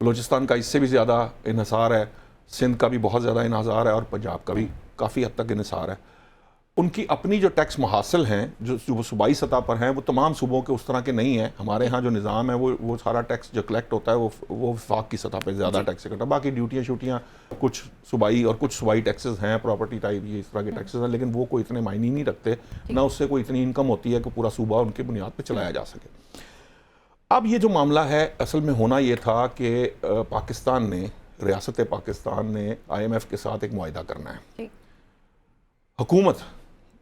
بلوچستان کا اس سے بھی زیادہ انحصار ہے, سندھ کا بھی بہت زیادہ انحصار ہے, اور پنجاب کا بھی کافی حد تک انحصار ہے. ان کی اپنی جو ٹیکس محاصل ہیں جو صوبائی سطح پر ہیں وہ تمام صوبوں کے اس طرح کے نہیں ہیں. ہمارے ہاں جو نظام ہے وہ سارا ٹیکس جو کلیکٹ ہوتا ہے وہ وفاق کی سطح پہ زیادہ ٹیکس اکٹھا, باقی ڈیوٹیاں شوٹیاں کچھ صوبائی اور کچھ صوبائی ٹیکسز ہیں, پراپرٹی ٹائپ یہ اس طرح کے ٹیکسز ہیں, لیکن وہ کوئی اتنے معنی نہیں رکھتے, نہ اس سے کوئی اتنی انکم ہوتی ہے کہ پورا صوبہ ان کے بنیاد پہ چلایا جا سکے. اب یہ جو معاملہ ہے اصل میں ہونا یہ تھا کہ پاکستان نے, ریاست پاکستان نے IMF کے ساتھ ایک معاہدہ کرنا ہے. حکومت,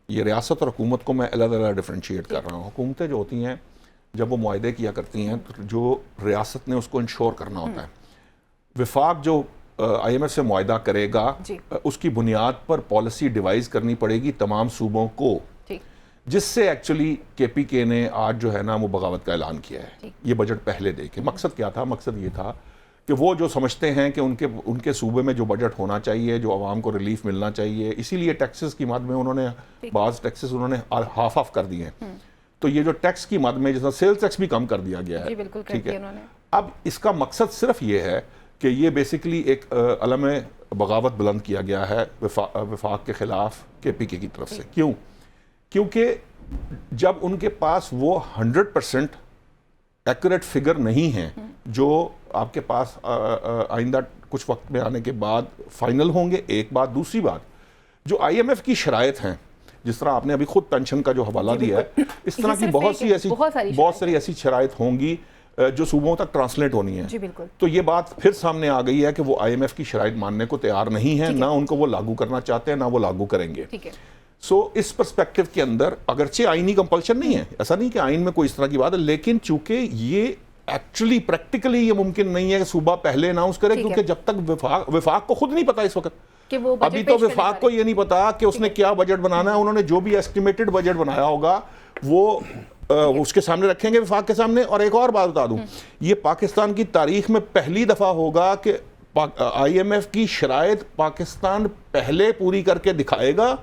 یہ ریاست اور حکومت کو میں علیحدہ ڈیفرینشیٹ کر رہا ہوں. حکومتیں جو ہوتی ہیں جب وہ معاہدے کیا کرتی ہیں تو جو ریاست نے اس کو انشور کرنا ہوتا ہے. وفاق جو IMF سے معاہدہ کرے گا اس کی بنیاد پر پالیسی ڈیوائز کرنی پڑے گی تمام صوبوں کو, جس سے ایکچولی KPK نے آج جو ہے نا وہ بغاوت کا اعلان کیا ہے. یہ بجٹ پہلے دے کے مقصد کیا تھا؟ مقصد یہ تھا کہ وہ جو سمجھتے ہیں کہ ان کے صوبے میں جو بجٹ ہونا چاہیے, جو عوام کو ریلیف ملنا چاہیے, اسی لیے ٹیکسز کی مد میں انہوں نے بعض ٹیکسز انہوں نے ہاف آف کر دیے ہیں. تو یہ جو ٹیکس کی مد میں جیسا سیلز ٹیکس بھی کم کر دیا گیا ہے, ٹھیک ہے. اب اس کا مقصد صرف یہ ہے کہ یہ بیسیکلی ایک علم بغاوت بلند کیا گیا ہے وفاق کے خلاف KPK کی طرف سے. کیوں؟ کیونکہ جب ان کے پاس وہ 100% ایکوریٹ فگر نہیں ہیں جو آپ کے پاس آئندہ کچھ وقت میں آنے کے بعد فائنل ہوں گے. ایک بات. دوسری بات, جو IMF کی شرائط ہیں, جس طرح آپ نے ابھی خود پینشن کا جو حوالہ دیا ہے, اس طرح کی بہت ساری ایسی شرائط ہوں گی جو صوبوں تک ٹرانسلیٹ ہونی ہے. تو یہ بات پھر سامنے آ گئی ہے کہ وہ IMF کی شرائط ماننے کو تیار نہیں ہیں, نہ ان کو وہ لاگو کرنا چاہتے ہیں, نہ وہ لاگو کریں گے. اس پرسپیکٹو کے اندر اگرچہ آئینی کمپلشن نہیں ہے, ایسا نہیں کہ آئین میں کوئی اس طرح کی بات ہے, لیکن چونکہ یہ ایکچولی پریکٹیکلی یہ ممکن نہیں ہے کہ صوبہ پہلے اناؤنس کرے, کیونکہ جب تک وفاق کو خود نہیں پتا اس وقت, ابھی تو وفاق کو یہ نہیں پتا کہ اس نے کیا بجٹ بنانا ہے. انہوں نے جو بھی ایسٹیمیٹڈ بجٹ بنایا ہوگا وہ اس کے سامنے رکھیں گے, وفاق کے سامنے. اور ایک اور بات بتا دوں, یہ پاکستان کی تاریخ میں پہلی دفعہ ہوگا کہ IMF کی شرائط پاکستان پہلے پوری کر کے دکھائے گا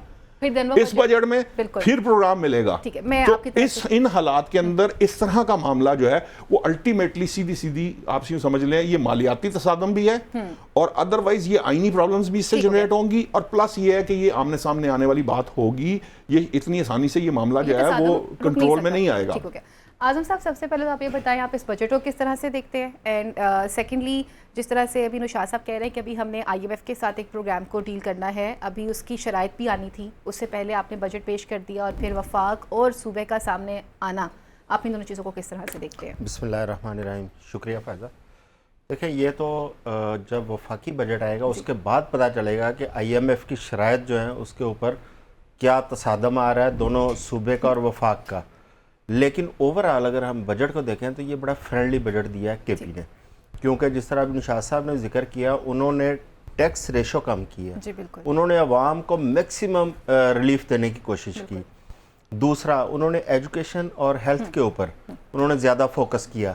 اس بجٹ میں, پھر پروگرام ملے گا. تو ان حالات کے اندر اس طرح کا معاملہ جو ہے وہ الٹیمیٹلی سیدھی آپ سے سمجھ لیں یہ مالیاتی تصادم بھی ہے, اور ادروائز یہ آئینی پرابلمز بھی اس سے جنریٹ ہوں گی, اور پلس یہ ہے کہ یہ آمنے سامنے آنے والی بات ہوگی. یہ اتنی آسانی سے یہ معاملہ جو ہے وہ کنٹرول میں نہیں آئے گا. اعظم صاحب, سب سے پہلے تو آپ یہ بتائیں آپ اس بجٹ کو کس طرح سے دیکھتے ہیں, اینڈ سیکنڈلی جس طرح سے ابھی نوشاد صاحب کہہ رہے ہیں کہ ابھی ہم نے IMF کے ساتھ ایک پروگرام کو ڈیل کرنا ہے, ابھی اس کی شرائط بھی آنی تھی, اس سے پہلے آپ نے بجٹ پیش کر دیا اور پھر وفاق اور صوبے کا سامنے آنا, آپ ان دونوں چیزوں کو کس طرح سے دیکھتے ہیں؟ بسم اللہ الرحمن الرحیم. شکریہ فائزہ. دیکھیں یہ تو جب وفاقی بجٹ آئے گا اس کے بعد پتہ چلے گا کہ IMF کی شرائط جو ہیں اس کے اوپر کیا تصادم آ رہا ہے دونوں صوبے کا اور وفاق کا. لیکن اوورآل اگر ہم بجٹ کو دیکھیں تو یہ بڑا فرینڈلی بجٹ دیا ہے KP نے, کیونکہ جس طرح ابھی نشاط صاحب نے ذکر کیا, انہوں نے ٹیکس ریشو کم کی ہے, انہوں نے عوام کو میکسیمم ریلیف دینے کی کوشش کی. دوسرا, انہوں نے ایجوکیشن اور ہیلتھ کے اوپر انہوں نے زیادہ فوکس کیا.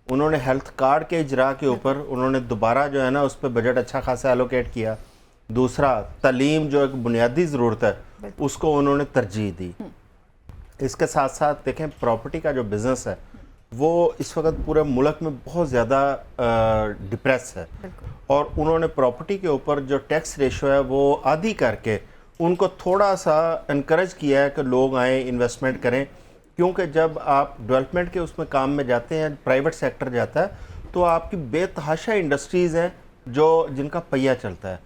انہوں نے ہیلتھ کارڈ کے اجراء کے اوپر انہوں نے دوبارہ جو ہے نا اس پہ بجٹ اچھا خاصا ایلوکیٹ کیا. دوسرا, تعلیم جو ایک بنیادی ضرورت ہے اس کو انہوں نے ترجیح دی. اس کے ساتھ ساتھ دیکھیں پراپرٹی کا جو بزنس ہے وہ اس وقت پورے ملک میں بہت زیادہ ڈپریس ہے, اور انہوں نے پراپرٹی کے اوپر جو ٹیکس ریشو ہے وہ آدھی کر کے ان کو تھوڑا سا انکریج کیا ہے کہ لوگ آئیں انویسٹمنٹ کریں. کیونکہ جب آپ ڈیولپمنٹ کے اس میں کام میں جاتے ہیں, پرائیویٹ سیکٹر جاتا ہے, تو آپ کی بے تحاشا انڈسٹریز ہیں جن کا پہیہ چلتا ہے,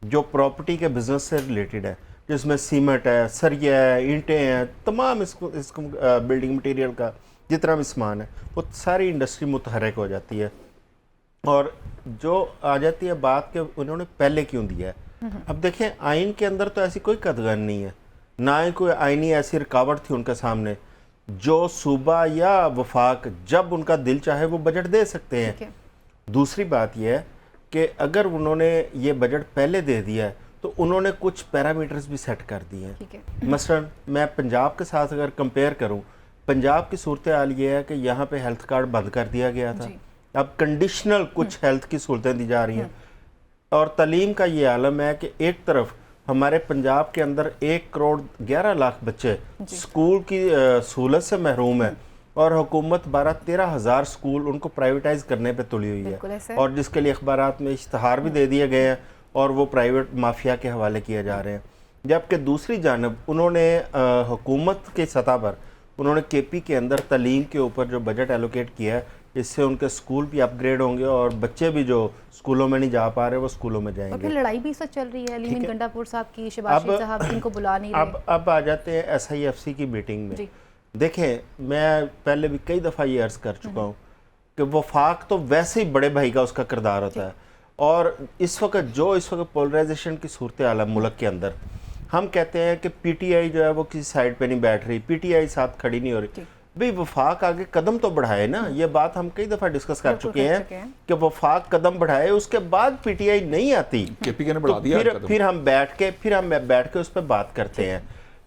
جو پراپرٹی کے بزنس سے ریلیٹڈ ہے, جس میں سیمنٹ ہے, سریہ ہے, اینٹیں ہیں, تمام اس بلڈنگ مٹیریل کا جتنا بھی سامان ہے وہ ساری انڈسٹری متحرک ہو جاتی ہے. اور جو آ جاتی ہے بات کہ انہوں نے پہلے کیوں دیا ہے. اب دیکھیں آئین کے اندر تو ایسی کوئی قدغن نہیں ہے, نہ ہی کوئی آئینی ایسی رکاوٹ تھی ان کے سامنے. جو صوبہ یا وفاق جب ان کا دل چاہے وہ بجٹ دے سکتے ہیں. دوسری بات یہ ہے کہ اگر انہوں نے یہ بجٹ پہلے دے دیا ہے تو انہوں نے کچھ پیرامیٹرز بھی سیٹ کر دیے ہیں. مثلا میں پنجاب کے ساتھ اگر کمپیئر کروں, پنجاب کی صورتحال یہ ہے کہ یہاں پہ ہیلتھ کارڈ بند کر دیا گیا تھا, اب کنڈیشنل کچھ ہیلتھ کی سہولتیں دی جا رہی ہیں. اور تعلیم کا یہ عالم ہے کہ ایک طرف ہمارے پنجاب کے اندر 1.11 کروڑ بچے اسکول کی سہولت سے محروم ہیں, اور حکومت 12-13 ہزار سکول ان کو پرائیویٹائز کرنے پہ تلی ہوئی ہے، اور جس کے لیے اخبارات میں اشتہار بھی دے دیے گئے ہیں اور وہ پرائیویٹ مافیا کے حوالے کیے جا رہے ہیں۔ جبکہ دوسری جانب انہوں نے حکومت کے سطح پر انہوں نے کے پی کے اندر تعلیم کے اوپر جو بجٹ ایلوکیٹ کیا ہے، اس سے ان کے سکول بھی اپ گریڈ ہوں گے اور بچے بھی جو سکولوں میں نہیں جا پا رہے وہ سکولوں میں جائیں اور گے۔ پھر لڑائی بھی اس وقت چل رہی ہے علی مین گنڈا پور صاحب کی، شہباز شریف صاحب ان کو بلا نہیں رہے۔ اب آ جاتے ہیں ایس آئی ایف سی کی میٹنگ میں۔ دیکھیں میں پہلے بھی کئی دفعہ یہ عرض کر چکا ہوں کہ وفاق تو ویسے ہی بڑے بھائی کا اس کا کردار ہوتا ہے، اور اس وقت پولرائزیشن کی صورتحال ہے ملک کے اندر، ہم کہتے ہیں کہ پی ٹی آئی جو ہے وہ کسی سائڈ پہ نہیں بیٹھ رہی، پی ٹی آئی ساتھ کھڑی نہیں ہو رہی۔ بھئی وفاق آگے قدم تو بڑھائے نا، یہ بات ہم کئی دفعہ ڈسکس کر چکے ہیں کہ وفاق قدم بڑھائے، اس کے بعد پی ٹی آئی نہیں آتی، کے پی کے نے بڑھا دیا، پھر ہم بیٹھ کے اس پہ بات کرتے ہیں،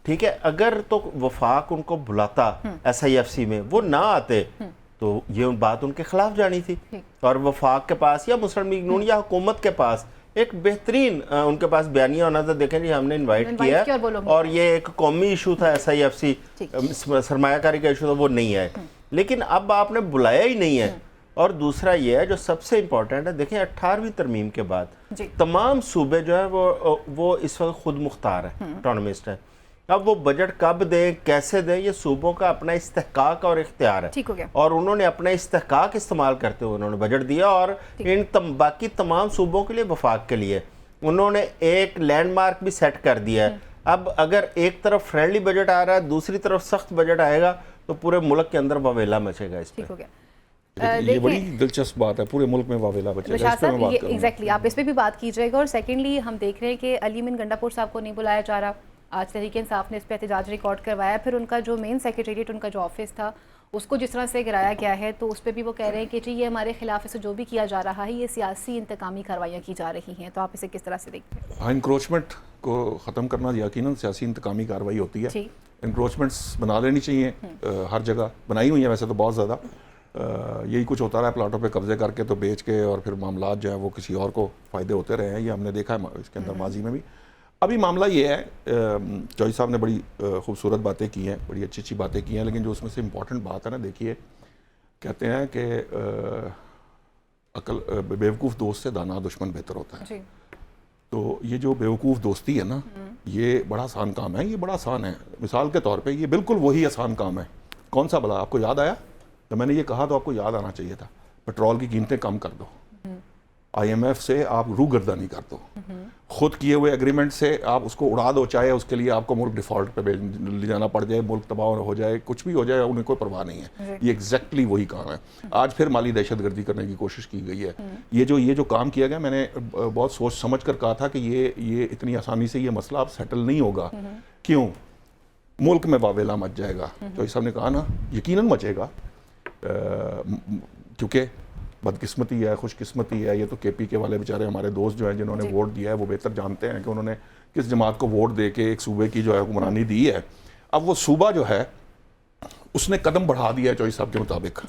ٹھیک ہے۔ اگر تو وفاق ان کو بلاتا ایس آئی ایف سی میں، وہ نہ آتے تو یہ بات ان کے خلاف جانی تھی، اور وفاق کے پاس یا مسلم لیگ نون یا حکومت کے پاس ایک بہترین ان کے پاس بیانیہ ہونا تھا، دیکھیں جی ہم نے انوائٹ کیا ہے اور یہ ایک قومی ایشو تھا ایس آئی ایف سی، سرمایہ کاری کا ایشو تھا، وہ نہیں آئے، لیکن اب آپ نے بلایا ہی نہیں ہے۔ اور دوسرا یہ ہے جو سب سے امپورٹنٹ ہے، دیکھیں 18ویں ترمیم کے بعد تمام صوبے جو ہیں وہ اس وقت خود مختار ہیں، آٹونومسٹ ہیں۔ اب وہ بجٹ کب دیں، کیسے دیں، یہ صوبوں کا اپنا استحقاق اور اختیار ہے، اور انہوں نے اپنا استحقاق استعمال کرتے ہوئے انہوں نے بجٹ دیا، اور ان باقی تمام صوبوں کے لیے وفاق کے لیے انہوں نے ایک لینڈ مارک بھی سیٹ کر دیا ہے۔ اب اگر ایک طرف فرینڈلی بجٹ آ رہا ہے، دوسری طرف سخت بجٹ آئے گا تو پورے ملک کے اندر واویلا مچے گا اس پہ۔ یہ بڑی دلچسپ بات ہے، پورے ملک میں واویلا بچے گا، اس پہ میں بات کروں گا۔ ایگزیکٹلی آپ اس پہ بھی بات کیجئے گا۔ اور سیکنڈلی ہم دیکھ رہے ہیں کہ علی مین گنڈا پور صاحب کو نہیں بلایا جا رہا، آج تحریک انصاف نے اس پہ احتجاج ریکارڈ کروایا، پھر ان کا جو مین سیکریٹریٹ ان کا جو آفس تھا اس کو جس طرح سے گرایا گیا ہے، تو اس پہ بھی وہ کہہ رہے ہیں کہ جی یہ ہمارے خلاف اسے جو بھی کیا جا رہا ہے یہ سیاسی انتقامی کارروائیاں کی جا رہی ہیں، تو آپ اسے کس طرح سے دیکھتے ہیں؟ انکروچمنٹ کو ختم کرنا یقیناً سیاسی انتقامی کارروائی ہوتی ہے، انکروچمنٹس بنا لینی چاہیے، ہر جگہ بنائی ہوئی ہیں ویسے تو بہت زیادہ، یہی کچھ ہوتا رہا ہے، پلاٹوں پہ قبضے کر کے تو بیچ کے اور پھر معاملات جو ہیں وہ کسی اور کو فائدے ہوتے رہے ہیں، یہ ہم نے دیکھا ہے اس کے اندر ماضی میں بھی۔ ابھی معاملہ یہ ہے، جوئی صاحب نے بڑی خوبصورت باتیں کی ہیں، بڑی اچھی اچھی باتیں کی ہیں، لیکن جو اس میں سے امپورٹنٹ بات ہے نا، دیکھیے کہتے ہیں کہ بیوقوف دوست سے دانا دشمن بہتر ہوتا ہے، تو یہ جو بیوقوف دوستی ہے نا، یہ بڑا آسان کام ہے، یہ بڑا آسان ہے۔ مثال کے طور پہ یہ بالکل وہی آسان کام ہے، کون سا بلا؟ آپ کو یاد آیا تو میں نے یہ کہا تو آپ کو یاد آنا چاہیے تھا، پیٹرول کی قیمتیں کم کر دو، آئی ایم ایف سے آپ روگردانی کر دو، خود کیے ہوئے ایگریمنٹ سے آپ اس کو اڑا دو، چاہے اس کے لیے آپ کو ملک ڈیفالٹ پہ لے جانا پڑ جائے، ملک تباہ ہو جائے، کچھ بھی ہو جائے، انہیں کوئی پرواہ نہیں ہے، یہ ایگزیکٹلی وہی کام ہے۔ آج پھر مالی دہشت گردی کرنے کی کوشش کی گئی ہے، یہ جو کام کیا گیا، میں نے بہت سوچ سمجھ کر کہا تھا کہ یہ اتنی آسانی سے یہ مسئلہ اب سیٹل نہیں ہوگا، کیوں؟ ملک میں واویلا مچ جائے گا، جو صاحب نے کہا نا یقیناً مچے گا، کیونکہ بدقسمتی ہے، خوش قسمتی ہے، یہ تو کے پی کے والے بیچارے ہمارے دوست جو ہیں جنہوں نے ووٹ دیا ہے وہ بہتر جانتے ہیں کہ انہوں نے کس جماعت کو ووٹ دے کے ایک صوبے کی جو ہے حکمرانی دی ہے۔ اب وہ صوبہ جو ہے اس نے قدم بڑھا دیا ہے چوئی صاحب کے مطابق،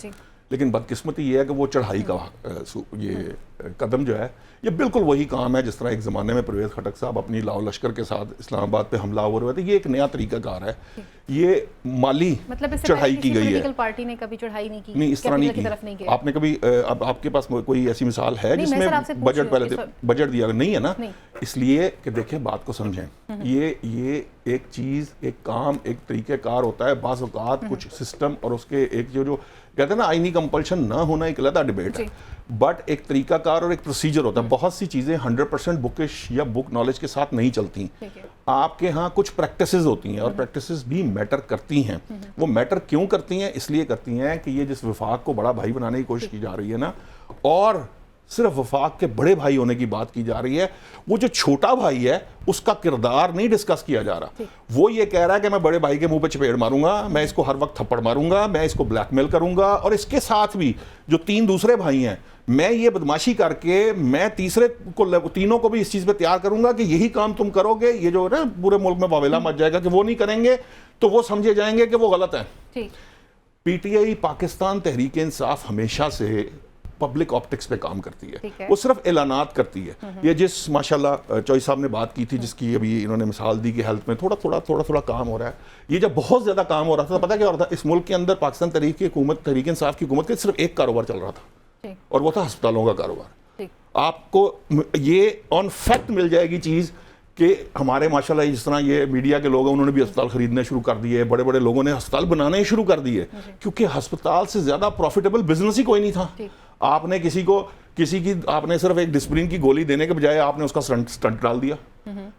لیکن بدقسمتی یہ ہے کہ وہ چڑھائی کا یہ قدم جو ہے یہ بالکل وہی کام ہے جس طرح ایک زمانے میں پرویز خٹک صاحب اپنی لاؤ لشکر کے ساتھ اسلام آباد پہ حملہ آور ہوئے تھے، یہ ایک نیا طریقہ کار ہے، یہ مالی چڑھائی کی گئی ہے، پارٹی نے کبھی چڑھائی نہیں کی، نہیں اس طرح نہیں کی۔ آپ نے کبھی اب آپ کے پاس کوئی ایسی مثال ہے جس میں بجٹ پہلے بجٹ دیا نہیں ہے نا؟ اس لیے کہ دیکھیں بات کو سمجھیں، یہ ایک چیز، ایک کام، ایک طریقہ کار ہوتا ہے، بعض اوقات کچھ سسٹم اور اس کے ایک جو کہتے ہیں نا آئینی کمپلشن نہ ہونا ایک علیحدہ ڈیبیٹ ہے، بٹ ایک طریقہ کار اور ایک پروسیجر ہوتا ہے۔ بہت سی چیزیں 100% بکش یا بک نالج کے ساتھ نہیں چلتی، آپ کے ہاں کچھ پریکٹسز ہوتی ہیں اور پریکٹسز بھی میٹر کرتی ہیں۔ وہ میٹر کیوں کرتی ہیں؟ اس لیے کرتی ہیں کہ یہ جس وفاق کو بڑا بھائی بنانے کی کوشش کی جا رہی ہے نا، اور صرف وفاق کے بڑے بھائی ہونے کی بات کی جا رہی ہے، وہ جو چھوٹا بھائی ہے اس کا کردار نہیں ڈسکس کیا جا رہا۔ وہ یہ کہہ رہا ہے کہ میں بڑے بھائی کے منہ پہ چپیڑ ماروں گا، میں اس کو ہر وقت تھپڑ ماروں گا، میں اس کو بلیک میل کروں گا، اور اس کے ساتھ بھی جو 3 دوسرے بھائی ہیں میں یہ بدماشی کر کے میں تیسرے کو تینوں کو بھی اس چیز پہ تیار کروں گا کہ یہی کام تم کرو گے، یہ جو ہے نا پورے ملک میں واویلا مچ جائے گا کہ وہ نہیں کریں گے تو وہ سمجھے جائیں گے کہ وہ غلط ہیں۔ P T I Pakistan Tehreek Insaf ہمیشہ سے پبلک آپٹکس پہ کام کرتی ٹھیک ہے, ہے. وہ صرف اعلانات کرتی ہے. یہ جس ماشاءاللہ چوئی صاحب نے بات کی تھی, جس کی ابھی انہوں نے مثال دی کہ ہیلتھ میں تھوڑا کام ہو رہا ہے, یہ جب بہت زیادہ کام ہو رہا تھا, پتہ کیا ہو رہا تھا, اس ملک کے اندر پاکستان تحریک انصاف کی حکومت کے صرف ایک کاروبار چل رہا تھا, اور وہ تھا ہسپتالوں کا کاروبار. آپ کو یہ آن فیکٹ مل جائے گی چیز کہ ہمارے ماشاءاللہ جس طرح یہ میڈیا کے لوگ ہیں, انہوں نے بھی ہسپتال خریدنے شروع کر دیے, بڑے بڑے لوگوں نے ہسپتال بنانے شروع کر دیے, کیونکہ ہسپتال سے زیادہ پروفیٹیبل بزنس ہی کوئی نہیں تھا. آپ نے کسی کی آپ نے صرف ایک ڈسپلین کی گولی دینے کے بجائے آپ نے اس کا سٹنٹ ڈال دیا.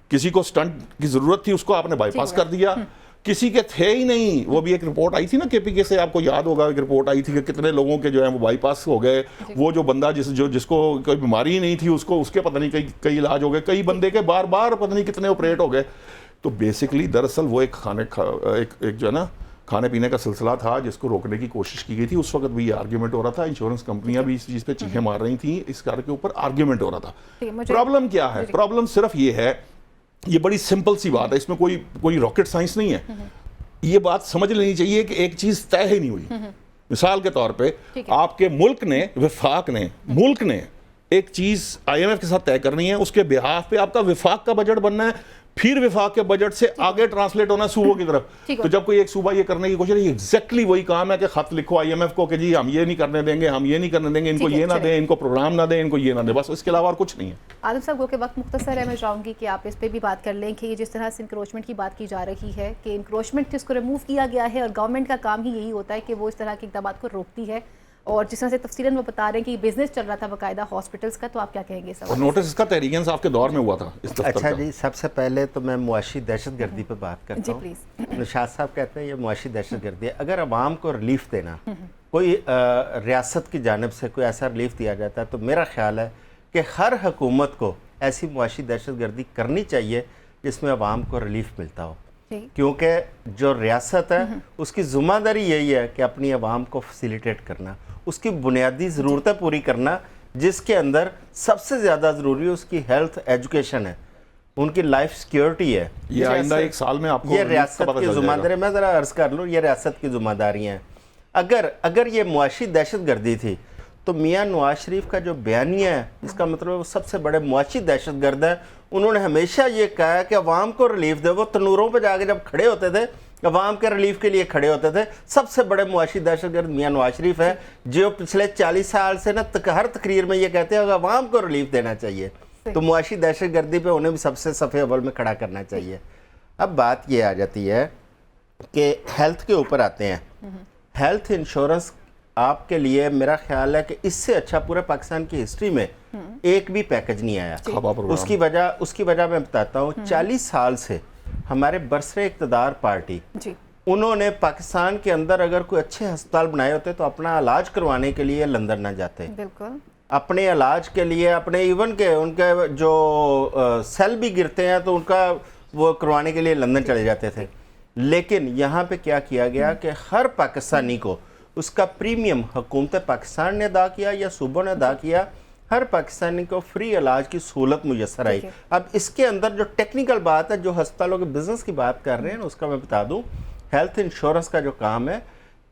کسی کو سٹنٹ کی ضرورت تھی, اس کو آپ نے بائی پاس کر دیا. کسی کے تھے ہی نہیں. وہ بھی ایک رپورٹ آئی تھی نا KPK سے, آپ کو یاد ہوگا, ایک رپورٹ آئی تھی کہ کتنے لوگوں کے جو ہیں وہ بائی پاس ہو گئے. وہ جو بندہ جس کو کوئی بیماری ہی نہیں تھی, اس کے پتہ نہیں کئی علاج ہو گئے, کئی بندے کے بار پتہ نہیں کتنے آپریٹ ہو گئے. تو بیسکلی دراصل وہ ایک جو ہے نا کھانے پینے کا سلسلہ تھا جس کو روکنے کی کوشش کی گئی تھی. اس وقت بھی یہ آرگیومنٹ ہو رہا تھا, انشورنس کمپنیاں بھی اس چیز پہ چیخیں مار رہی تھیں, اس کار کے اوپر آرگیومنٹ ہو رہا تھا. پرابلم کیا ہے؟ پرابلم صرف یہ ہے, یہ بڑی سمپل سی بات ہے, اس میں کوئی راکٹ سائنس نہیں ہے. یہ بات سمجھ لینی چاہیے کہ ایک چیز طے ہی نہیں ہوئی. مثال کے طور پہ آپ کے ملک نے, وفاق نے ایک چیز IMF کے ساتھ طے کرنی ہے, اس کے بہاف پہ آپ کا وفاق کا بجٹ بننا ہے, پھر وفاق کے بجٹ سے آگے ٹرانسلیٹ ہونا صوبوں کی طرف. تو جب کوئی ایک صوبہ یہ کرنے کی کوشش, ایگزیکٹلی وہی کام ہے کہ خط لکھو IMF کو کہ جی ہم یہ نہیں کرنے دیں گے, ہم یہ نہیں کرنے دیں گے, ان کو یہ نہ دیں, ان کو پروگرام نہ دیں, ان کو یہ نہ دیں, بس اس کے علاوہ اور کچھ نہیں ہے. عادل صاحب گو کہ وقت مختصر ہے, میں چاہوں گی کہ آپ اس پہ بھی بات کر لیں کہ یہ جس طرح سے انکروچمنٹ کی بات کی جا رہی ہے کہ انکروچمنٹ اس کو ریموو کیا گیا ہے, اور گورنمنٹ کا کام ہی یہی ہوتا ہے کہ وہ اس طرح کے اقدامات کو روکتی ہے, اور جس طرح سے تفصیلاً وہ بتا رہے ہیں کہ بزنس چل رہا تھا باقاعدہ ہاسپٹلس کا, تو آپ کیا کہیں گے؟ اور نوٹس اس کا تحریک انصاف کے دور میں ہوا تھا اس دفتر کا. اچھا جی, سب سے پہلے تو میں معاشی دہشت گردی پہ بات کرتا ہوں. نشاط صاحب کہتے ہیں یہ معاشی دہشت گردی ہے. اگر عوام کو ریلیف دینا, کوئی ریاست کی جانب سے کوئی ایسا ریلیف دیا جاتا ہے, تو میرا خیال ہے کہ ہر حکومت کو ایسی معاشی دہشت گردی کرنی چاہیے جس میں عوام کو ریلیف ملتا ہو, کیونکہ جو ریاست ہے اس کی ذمہ داری یہی ہے کہ اپنی عوام کو فیسیلیٹیٹ کرنا, اس کی بنیادی ضرورتیں پوری کرنا, جس کے اندر سب سے زیادہ ضروری اس کی ہیلتھ ایجوکیشن ہے, ان کی لائف سیکیورٹی ہے. یہ آئندہ ایک سال میں آپ کو یہ ریاست کی ذمہ داری, میں ذرا عرض کر لوں, یہ ریاست کی ذمہ داری ہیں. اگر یہ معاشی دہشت گردی تھی تو میاں نواز شریف کا جو بیانیہ ہے, اس کا مطلب وہ سب سے بڑے معاشی دہشت گرد ہے. انہوں نے ہمیشہ یہ کہا ہے کہ عوام کو ریلیف دے. وہ تنوروں پہ جا کے جب کھڑے ہوتے تھے, عوام کے ریلیف کے لیے کھڑے ہوتے تھے. سب سے بڑے معاشی دہشت گرد میاں نواز شریف ہے, جو پچھلے 40 سال سے ہر تقریر میں یہ کہتے ہیں کہ عوام کو ریلیف دینا چاہیے. تو معاشی دہشت گردی پہ انہیں بھی سب سے صف اول میں کھڑا کرنا چاہیے. اب بات یہ آ جاتی ہے کہ ہیلتھ کے اوپر آتے ہیں. ہیلتھ انشورنس آپ کے لیے میرا خیال ہے کہ اس سے اچھا پورے پاکستان کی ہسٹری میں ایک بھی پیکج نہیں آیا. اس کی وجہ میں بتاتا ہوں. 40 سال سے ہمارے برسر اقتدار پارٹی, انہوں نے پاکستان کے اندر اگر کوئی اچھے ہسپتال بنائے ہوتے تو اپنا علاج کروانے کے لیے لندن نہ جاتے. اپنے علاج کے لیے, اپنے ایون کے ان کے جو سیل بھی گرتے ہیں تو ان کا وہ کروانے کے لیے لندن چلے جاتے تھے. لیکن یہاں پہ کیا کیا گیا کہ ہر پاکستانی کو اس کا پریمیم حکومت پاکستان نے ادا کیا یا صوبوں نے ادا کیا, ہر پاکستانی کو فری علاج کی سہولت میسر آئی. اب اس کے اندر جو ٹیکنیکل بات ہے, جو ہسپتالوں کے بزنس کی بات کر رہے ہیں, اس کا میں بتا دوں. ہیلتھ انشورنس کا جو کام ہے,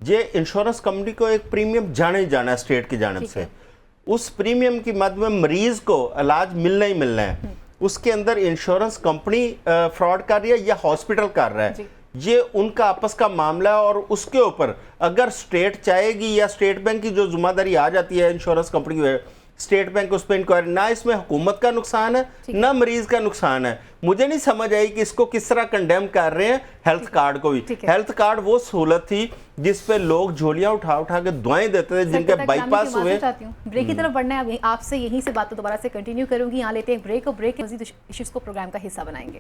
یہ انشورنس کمپنی کو ایک پریمیم جانا ہی جانا ہے اسٹیٹ کی جانب سے. اس پریمیم کی مد میں مریض کو علاج ملنا ہی ملنا ہے. اس کے اندر انشورنس کمپنی فراڈ کر رہی ہے یا ہاسپٹل کر رہا ہے, یہ ان کا آپس کا معاملہ ہے. اور اس کے اوپر اگر اسٹیٹ چاہے گی یا اسٹیٹ بینک کی جو ذمہ داری آ جاتی ہے انشورنس کمپنی کی, اسٹیٹ بینک اس پہ انکوائری, نہ اس میں حکومت کا نقصان ہے نہ مریض کا نقصان ہے. مجھے نہیں سمجھ آئی کہ اس کو کس طرح کنڈیم کر رہے ہیں ہیلتھ کارڈ کو بھی. ہیلتھ کارڈ وہ سہولت تھی جس پہ لوگ جھولیاں اٹھا کے دعائیں دیتے تھے, جن کے بائی پاس ہوئے. بریک کی طرف بڑھنا ہے, آپ سے یہیں سے بات دوبارہ سے کنٹینیو کروں گی. یہاں لیتے ہیں بریک, اور بریک مزید ایشوز کو پروگرام کا حصہ بنائیں گے.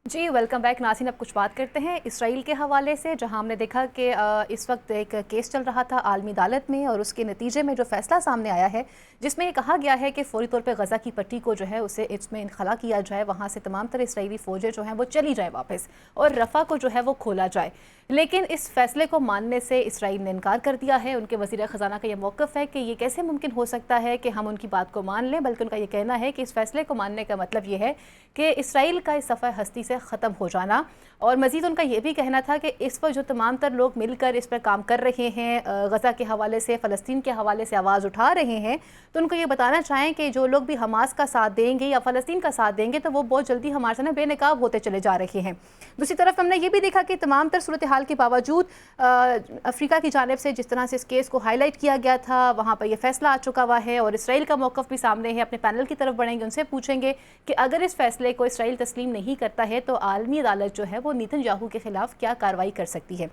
جی ویلکم بیک ناظرین. اب کچھ بات کرتے ہیں اسرائیل کے حوالے سے, جہاں ہم نے دیکھا کہ اس وقت ایک کیس چل رہا تھا عالمی عدالت میں, اور اس کے نتیجے میں جو فیصلہ سامنے آیا ہے جس میں یہ کہا گیا ہے کہ فوری طور پہ غزہ کی پٹی کو جو ہے اسے اس میں انخلا کیا جائے, وہاں سے تمام تر اسرائیلی فوجیں جو ہیں وہ چلی جائیں واپس, اور رفح کو جو ہے وہ کھولا جائے. لیکن اس فیصلے کو ماننے سے اسرائیل نے انکار کر دیا ہے۔ ان کے وزیر خزانہ کا یہ موقف ہے کہ یہ کیسے ممکن ہو سکتا ہے کہ ہم ان کی بات کو مان لیں، بلکہ ان کا یہ کہنا ہے کہ اس فیصلے کو ماننے کا مطلب یہ ہے کہ اسرائیل کا اس صفحہ ہستی سے ختم ہو جانا۔ اور مزید ان کا یہ بھی کہنا تھا کہ اس وقت جو تمام تر لوگ مل کر اس پر کام کر رہے ہیں، غزہ کے حوالے سے، فلسطین کے حوالے سے آواز اٹھا رہے ہیں، تو ان کو یہ بتانا چاہیں کہ جو لوگ بھی حماس کا ساتھ دیں گے یا فلسطین کا ساتھ دیں گے تو وہ بہت جلدی ہمارے سامنے بے نقاب ہوتے چلے جا رہے ہیں۔ دوسری طرف ہم نے یہ بھی دیکھا کہ تمام تر صورتحال کے باوجود افریقہ کی جانب سے جس طرح سے اس کیس کو ہائی لائٹ کیا گیا تھا، وہاں پر یہ فیصلہ آ چکا ہوا ہے اور اسرائیل کا موقف بھی سامنے ہے۔ اپنے پینل کی طرف بڑھیں گے، ان سے پوچھیں گے کہ اگر اس فیصلے کو اسرائیل تسلیم نہیں کرتا ہے تو عالمی عدالت جو ہے وہ نیتن یاہو کے خلاف کیا کارروائی کر سکتی ہے۔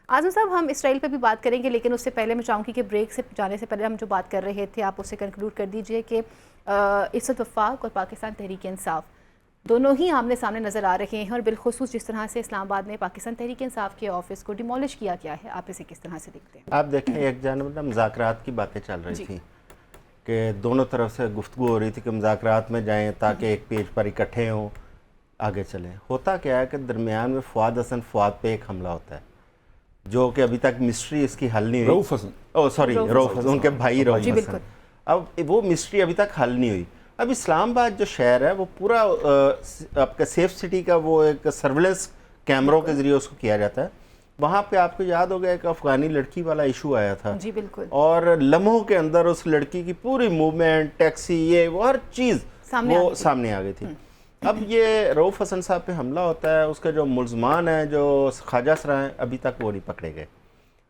اعظم صاحب، ہم اسرائیل پہ بھی بات کریں گے، لیکن اس سے پہلے میں چاہوں گی کہ بریک سے جانے سے پہلے ہم جو بات کر رہے تھے آپ اسے کنکلوڈ کر دیجئے کہ اس وقت وفاق اور پاکستان تحریک انصاف دونوں ہی آمنے سامنے نظر آ رہے ہیں، اور بالخصوص جس طرح سے اسلام آباد میں پاکستان تحریک انصاف کے آفس کو ڈیمولش کیا گیا ہے، آپ اسے کس طرح سے دیکھتے ہیں؟ آپ دیکھیں، ایک جانب مذاکرات کی باتیں چل رہی تھیں کہ دونوں طرف سے گفتگو ہو رہی تھی کہ مذاکرات میں جائیں تاکہ ایک پیج پر اکٹھے ہوں، آگے چلیں۔ ہوتا کیا ہے کہ درمیان میں فؤاد حسن پہ ایک حملہ ہوتا ہے جو کہ ابھی تک مسٹری اس کی حل نہیں ہوئی۔ رؤف حسن، رؤف حسن، ان کے بھائی رؤف جی حسن۔ بالکل۔ اب وہ مسٹری ابھی تک حل نہیں ہوئی۔ اب اسلام آباد جو شہر ہے وہ پورا آپ کا سیف سٹی کا وہ ایک سرویلنس کیمروں کے ذریعے اس کو کیا جاتا ہے۔ وہاں پہ آپ کو یاد ہوگا ایک افغانی لڑکی والا ایشو آیا تھا، جی بالکل، اور لمحوں کے اندر اس لڑکی کی پوری موومنٹ، ٹیکسی، یہ وہ ہر چیز وہ سامنے آ گئی تھی۔ اب یہ رؤف حسن صاحب پہ حملہ ہوتا ہے، اس کا جو ملزمان ہیں جو خواجہ سرا ہیں ابھی تک وہ نہیں پکڑے گئے۔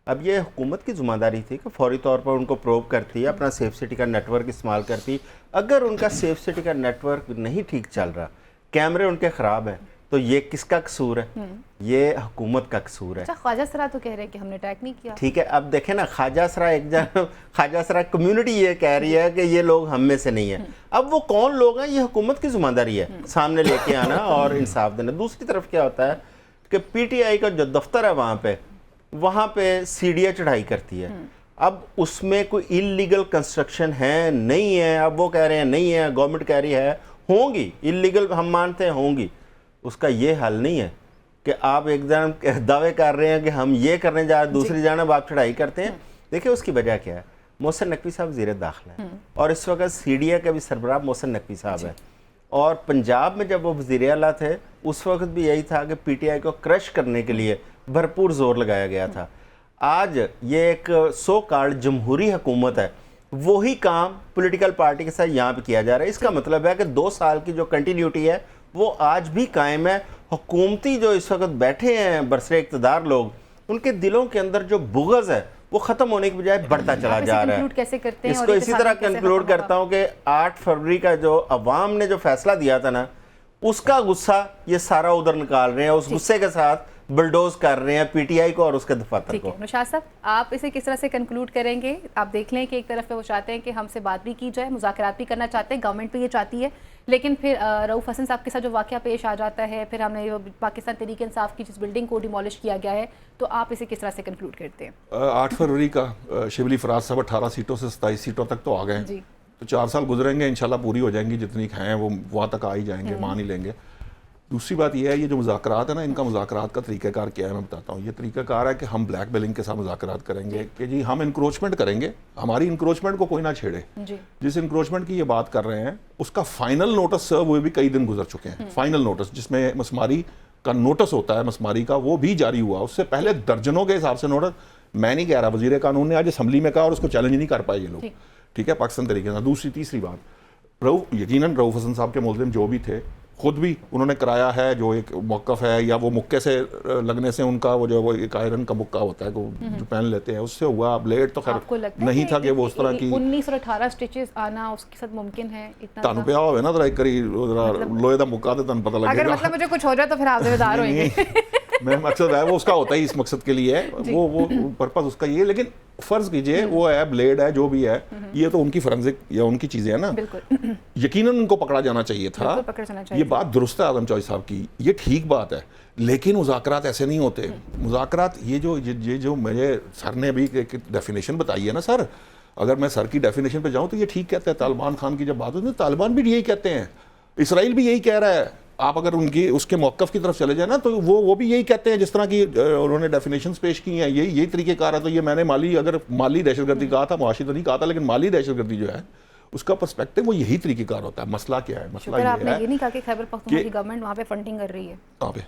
اب یہ حکومت کی ذمہ داری تھی کہ فوری طور پر ان کو پروب کرتی ہے، اپنا سیف سٹی کا نیٹ ورک استعمال کرتی۔ اگر ان کا سیف سٹی کا نیٹ ورک نہیں ٹھیک چل رہا، کیمرے ان کے خراب ہیں، تو یہ کس کا قصور ہے؟ یہ حکومت کا قصور ہے۔ اچھا، خواجہ سرا تو کہہ رہے ہیں کہ ہم نے اٹیک نہیں کیا۔ ٹھیک ہے، اب دیکھیں نا، خواجہ سرا ایک خواجہ سرا کمیونٹی یہ کہہ رہی ہے کہ یہ لوگ ہم میں سے نہیں ہیں۔ اب وہ کون لوگ ہیں؟ یہ حکومت کی ذمہ داری ہے سامنے لے کے آنا اور انصاف دینا۔ دوسری طرف کیا ہوتا ہے کہ پی ٹی آئی کا جو دفتر ہے وہاں پہ سی ڈی اے چڑھائی کرتی ہے۔ اب اس میں کوئی انلیگل کنسٹرکشن ہے نہیں ہے، اب وہ کہہ رہے ہیں نہیں ہے، گورنمنٹ کہہ رہی ہے ہوں گی، انلیگل ہم مانتے ہیں ہوں گی۔ اس کا یہ حل نہیں ہے کہ آپ ایک جانب دعوے کر رہے ہیں کہ ہم یہ کرنے جا رہے ہیں، دوسری جانب آپ چڑھائی کرتے ہیں۔ دیکھیں اس کی وجہ کیا ہے، محسن نقوی صاحب وزیر داخلہ ہے، اور اس وقت سی ڈی اے کا بھی سربراہ محسن نقوی صاحب ہے، اور پنجاب میں جب وہ وزیر اعلیٰ تھے اس وقت بھی یہی تھا کہ پی ٹی آئی کو کرش کرنے کے لیے بھرپور زور لگایا گیا تھا۔ آج یہ ایک سو کالڈ جمہوری حکومت ہے، وہی کام پولیٹیکل پارٹی کے ساتھ یہاں پہ کیا جا رہا ہے۔ اس کا مطلب ہے کہ 2 سال کی جو کنٹینیوٹی ہے وہ آج بھی قائم ہے۔ حکومتی جو اس وقت بیٹھے ہیں برسر اقتدار لوگ، ان کے دلوں کے اندر جو بغض ہے وہ ختم ہونے کی بجائے بڑھتا چلا جا رہا ہے۔ اس کو اسی طرح کنکلوڈ کرتا ہوں کہ 8 فروری کا جو عوام نے جو فیصلہ دیا تھا نا، اس کا غصہ یہ سارا ادھر نکال رہے ہیں، اس غصے کے ساتھ بلڈوز کر رہے ہیں پی ٹی آئی کو اور اس کے دفاتر کو۔ نشاط صاحب، آپ اسے کس طرح سے کنکلوڈ کریں گے؟ آپ دیکھ لیں کہ ایک طرف پہ وہ چاہتے ہیں کہ ہم سے بات بھی کی جائے، مذاکرات بھی کرنا چاہتے ہیں، گورنمنٹ بھی یہ چاہتی ہے، لیکن پھر رؤف حسن صاحب کے ساتھ جو واقعہ پیش آ جاتا ہے، پھر ہم نے پاکستان تحریک انصاف کی جس بلڈنگ کو ڈیمولش کیا گیا ہے، تو آپ اسے کس طرح سے کنکلوڈ کرتے ہیں؟ 8 فروری کا شبلی فراز صاحب 18 سیٹوں سے 27 سیٹوں تک تو آ گئے ہیں، تو 4 سال گزریں گے، انشاءاللہ پوری ہو جائیں گی، جتنی ہیں وہ وہاں تک آ ہی جائیں گے، مان ہی لیں گے۔ دوسری بات یہ ہے، یہ جو مذاکرات ہے نا، ان کا مذاکرات کا طریقہ کار کیا ہے میں بتاتا ہوں۔ یہ طریقہ کار ہے کہ ہم بلیک بیلنگ کے ساتھ مذاکرات کریں گے کہ جی ہم انکروچمنٹ کریں گے، ہماری انکروچمنٹ کو کوئی نہ چھیڑے۔ جس انکروچمنٹ کی یہ بات کر رہے ہیں اس کا فائنل نوٹس سرو ہوئے بھی کئی دن گزر چکے ہیں۔ فائنل نوٹس جس میں مسماری کا نوٹس ہوتا ہے، مسماری کا، وہ بھی جاری ہوا۔ اس سے پہلے درجنوں کے حساب سے نوٹس، میں نہیں کہہ رہا، وزیر قانون نے آج اسمبلی میں کہا اور اس کو چیلنج نہیں کر پائے یہ لوگ، ٹھیک ہے، پاکستان طریقے سے۔ تیسری بات، یقیناً رؤف حسن صاحب کے ملزم جو بھی تھے خود بھی انہوں نے کرایا ہے، جو ایک موقف ہے یا وہ مکے سے لگنے سے ان کا وہ جو ایک آئرن کا مکہ ہوتا ہے جو پہن لیتے ہیں، اس سے ہوا۔ بلیڈ تو خیر نہیں تھا کہ وہ اس طرح کی 19 اور 18 سٹیچز آنا اس کے ساتھ ممکن ہے اتنا؟ تانوں پہ آوے نا ذرا ایک کری لوہے دا مکہ تے تانوں پتہ لگے گا، اگر مطلب مجھے کچھ ہو جائے تو پھر آپ ذمہ دار ہوئیں گے۔ میں مقصد ہے وہ اس کا ہوتا ہی اس مقصد کے لیے ہے، وہ پرپز اس کا یہ ہے۔ لیکن فرض کیجئے وہ ہے، بلیڈ ہے، جو بھی ہے، یہ تو ان کی فرنزک یا ان کی چیزیں ہیں نا، یقیناً ان کو پکڑا جانا چاہیے تھا۔ یہ بات درست ہے اعظم چوہدری صاحب کی، یہ ٹھیک بات ہے، لیکن مذاکرات ایسے نہیں ہوتے۔ مذاکرات یہ جو مجھے سر نے ابھی ڈیفینیشن بتائی ہے نا سر، اگر میں سر کی ڈیفینیشن پہ جاؤں تو یہ ٹھیک کہتے ہیں۔ طالبان خان کی جب بات ہوتی ہے طالبان بھی یہی کہتے ہیں، اسرائیل بھی یہی کہہ رہا ہے، آپ اگر ان کی اس کے موقف کی طرف چلے جائیں نا تو وہ بھی یہی کہتے ہیں جس طرح کی انہوں نے ڈیفینیشنز پیش کی ہیں, یہی طریقہ کار ہے. تو یہ میں نے مالی دہشت گردی کہا تھا, معاشی تو نہیں کہا تھا, لیکن مالی دہشت گردی جو ہے اس کا پرسپیکٹو وہ یہی طریقہ کار ہوتا ہے. مسئلہ کیا ہے؟ مسئلہ یہ ہے, آپ نے یہ نہیں کہا کہ خیبر پختونخوا کی گورنمنٹ وہاں پہ فنڈنگ کر رہی ہے کہاں پہ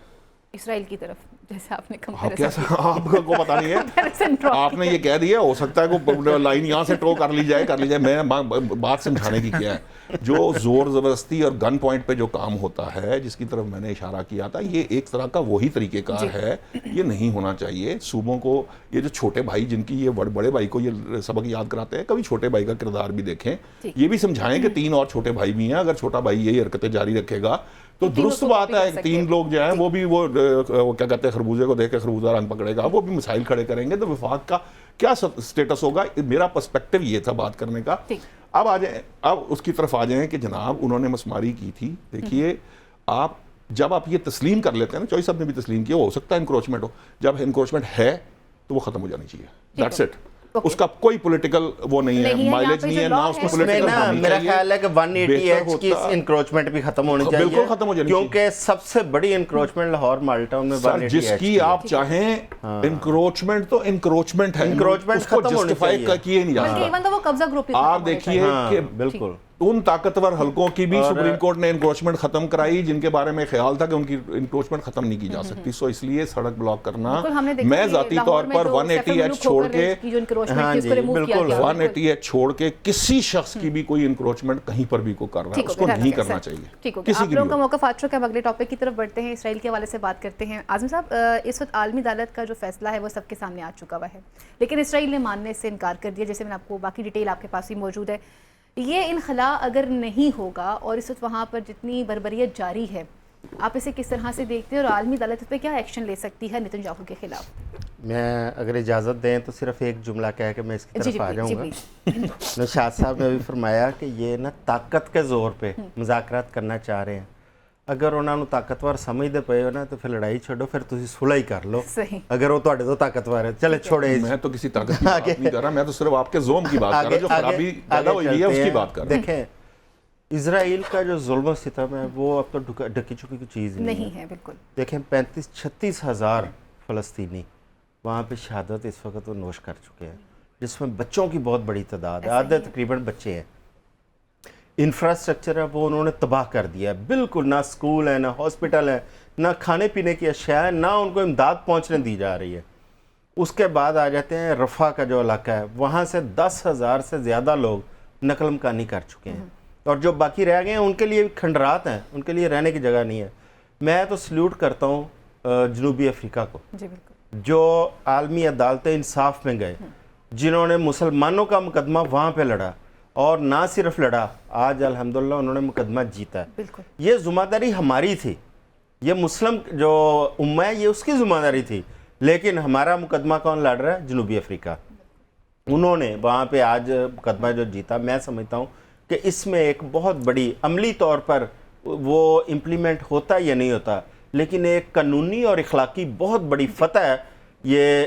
اسرائیل کی طرف, جیسے آپ نے آپ کو پتا نہیں ہے, آپ نے یہ کہہ دیا, ہو سکتا ہے کہ لائن یہاں سے ٹرو کر لی جائے. میں بات سمجھانے کی کیا ہے, جو زور زبردستی اور گن پوائنٹ پہ جو کام ہوتا ہے جس کی طرف میں نے اشارہ کیا تھا, یہ ایک طرح کا وہی طریقہ کار ہے. یہ نہیں ہونا چاہیے. صوبوں کو یہ جو چھوٹے بھائی جن کی یہ بڑے بھائی کو یہ سبق یاد کراتے ہیں, کبھی چھوٹے بھائی کا کردار بھی دیکھیں, یہ بھی سمجھائیں کہ 3 اور چھوٹے بھائی بھی ہیں. اگر چھوٹا بھائی یہی حرکتیں جاری رکھے گا تو درست بات ہے, 3 لوگ جو ہیں وہ بھی وہ کیا کہتے ہیں خربوزے کو دیکھ کے خربوزہ رنگ پکڑے گا, وہ بھی مسائل کھڑے کریں گے. تو وفاق کا کیا سٹیٹس ہوگا؟ میرا پرسپیکٹو یہ تھا بات کرنے کا. اب اب اس کی طرف آ جائیں کہ جناب انہوں نے مسماری کی تھی. دیکھیے جب آپ یہ تسلیم کر لیتے ہیں نا, چوئی صاحب نے بھی تسلیم کیا, ہو سکتا ہے انکروچمنٹ ہو, جب انکروچمنٹ ہے تو وہ ختم ہو جانی چاہیے. That's it. اس کا کوئی پولیٹیکل وہ نہیں ہے, مائلیج نہیں ہے, نہ اس کو پولیٹیکل نا. میرا خیال ہے کہ 180H کی انکروچمنٹ بھی ختم ہونی چاہیے, بالکل ختم ہو جانی چاہیے, کیونکہ سب سے بڑی انکروچمنٹ لاہور مال ٹاؤن میں 180H جس کی آپ چاہیں انکروچمنٹ تو انکروچمنٹ ہے, انکروچمنٹ ختم ہونی چاہیے, کیے نہیں جا سکتا. آپ دیکھیے کہ بالکل ان طاقتور حلقوں کی بھی سپریم کورٹ نے انکروچمنٹ ختم کرائی جن کے بارے میں خیال تھا کہ ان کی انکروچمنٹ ختم نہیں کی جا سکتی. سو اس لیے سڑک بلاک کرنا, میں ذاتی طور پر 180H چھوڑ کے 180H چھوڑ کے کسی شخص کی بھی کوئی انکروچمنٹ کہیں پر بھی کو کر رہا ہے اس کو نہیں کرنا چاہیے. آپ لوگوں کا موقف آ چکا ہے, اگلے ٹاپک کی طرف بڑھتے ہیں. اسرائیل کے حوالے سے بات کرتے ہیں. اعظم صاحب, اس وقت عالمی عدالت کا جو فیصلہ ہے وہ سب کے سامنے آ چکا ہوا ہے, لیکن اسرائیل نے ماننے سے انکار کر دیا. جیسے میں نے آپ کو باقی ڈیٹیل آپ کے پاس ہی موجود ہے. یہ انخلا اگر نہیں ہوگا اور اس وقت وہاں پر جتنی بربریت جاری ہے, آپ اسے کس طرح سے دیکھتے ہیں, اور عالمی عدالت پہ کیا ایکشن لے سکتی ہے نتن یاہو کے خلاف؟ میں اگر اجازت دیں تو صرف ایک جملہ کہہ کے میں اس کی طرف آ جاؤں گا. نشاط صاحب نے بھی فرمایا کہ یہ نا طاقت کے زور پہ مذاکرات کرنا چاہ رہے ہیں. اگر انہوں نے طاقتور سمجھتے پے ہو نا تو پھر لڑائی چھوڑو, پھر تسی صلح ہی کر لو اگر وہ تہاڈے تو طاقتور ہے. چلے چھوڑے, میں تو کسی طاقت کی بات نہیں کر رہا, میں تو صرف آپ کے زوم کی بات کر رہا ہوں, جو خرابی پیدا ہوئی ہے اس کی بات کر رہا ہوں. دیکھیں اسرائیل کا جو ظلم و ستم ہے وہ اب تو ڈکی چکی کی چیز نہیں ہے. بالکل دیکھیں 35-36 ہزار فلسطینی وہاں پہ شہادت اس وقت وہ نوش کر چکے ہیں, جس میں بچوں کی بہت بڑی تعداد ہے, آدھے تقریباً بچے ہیں. انفراسٹرکچر ہے وہ انہوں نے تباہ کر دیا ہے بالکل, نہ اسکول ہے, نہ ہاسپٹل ہے, نہ کھانے پینے کی اشیاء ہے, نہ ان کو امداد پہنچنے دی جا رہی ہے. اس کے بعد آ جاتے ہیں رفح کا جو علاقہ ہے, وہاں سے 10,000 سے زیادہ لوگ نقل مکانی کر چکے ہیں, اور جو باقی رہ گئے ہیں ان کے لیے کھنڈرات ہیں, ان کے لیے رہنے کی جگہ نہیں ہے. میں تو سلیوٹ کرتا ہوں جنوبی افریقہ کو, جو عالمی عدالت انصاف میں گئے, جنہوں نے مسلمانوں کا مقدمہ وہاں پہ لڑا, اور نہ صرف لڑا, آج الحمدللہ انہوں نے مقدمہ جیتا ہے. یہ ذمہ داری ہماری تھی, یہ مسلم جو امہ ہے یہ اس کی ذمہ داری تھی, لیکن ہمارا مقدمہ کون لڑ رہا ہے؟ جنوبی افریقہ. انہوں نے وہاں پہ آج مقدمہ جو جیتا, میں سمجھتا ہوں کہ اس میں ایک بہت بڑی عملی طور پر وہ امپلیمنٹ ہوتا یا نہیں ہوتا, لیکن ایک قانونی اور اخلاقی بہت بڑی فتح ہے یہ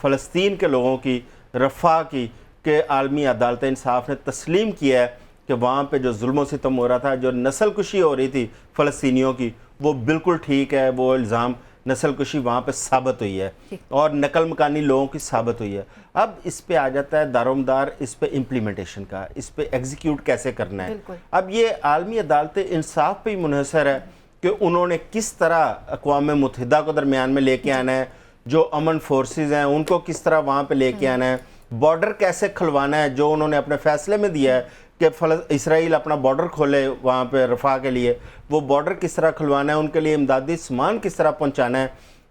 فلسطین کے لوگوں کی, رفح کی, کہ عالمی عدالت انصاف نے تسلیم کیا ہے کہ وہاں پہ جو ظلم و ستم ہو رہا تھا, جو نسل کشی ہو رہی تھی فلسطینیوں کی, وہ بالکل ٹھیک ہے. وہ الزام نسل کشی وہاں پہ ثابت ہوئی ہے اور نقل مکانی لوگوں کی ثابت ہوئی ہے. اب اس پہ آ جاتا ہے دارومدار اس پہ امپلیمنٹیشن کا, اس پہ ایگزیکیوٹ کیسے کرنا ہے. اب یہ عالمی عدالت انصاف پہ ہی منحصر ہے کہ انہوں نے کس طرح اقوام متحدہ کو درمیان میں لے کے آنا ہے, جو امن فورسز ہیں ان کو کس طرح وہاں پہ لے کے آنا ہے, بارڈر کیسے کھلوانا ہے, جو انہوں نے اپنے فیصلے میں دیا ہے کہ اسرائیل اپنا بارڈر کھولے وہاں پہ رفح کے لیے, وہ بارڈر کس طرح کھلوانا ہے, ان کے لیے امدادی سامان کس طرح پہنچانا ہے.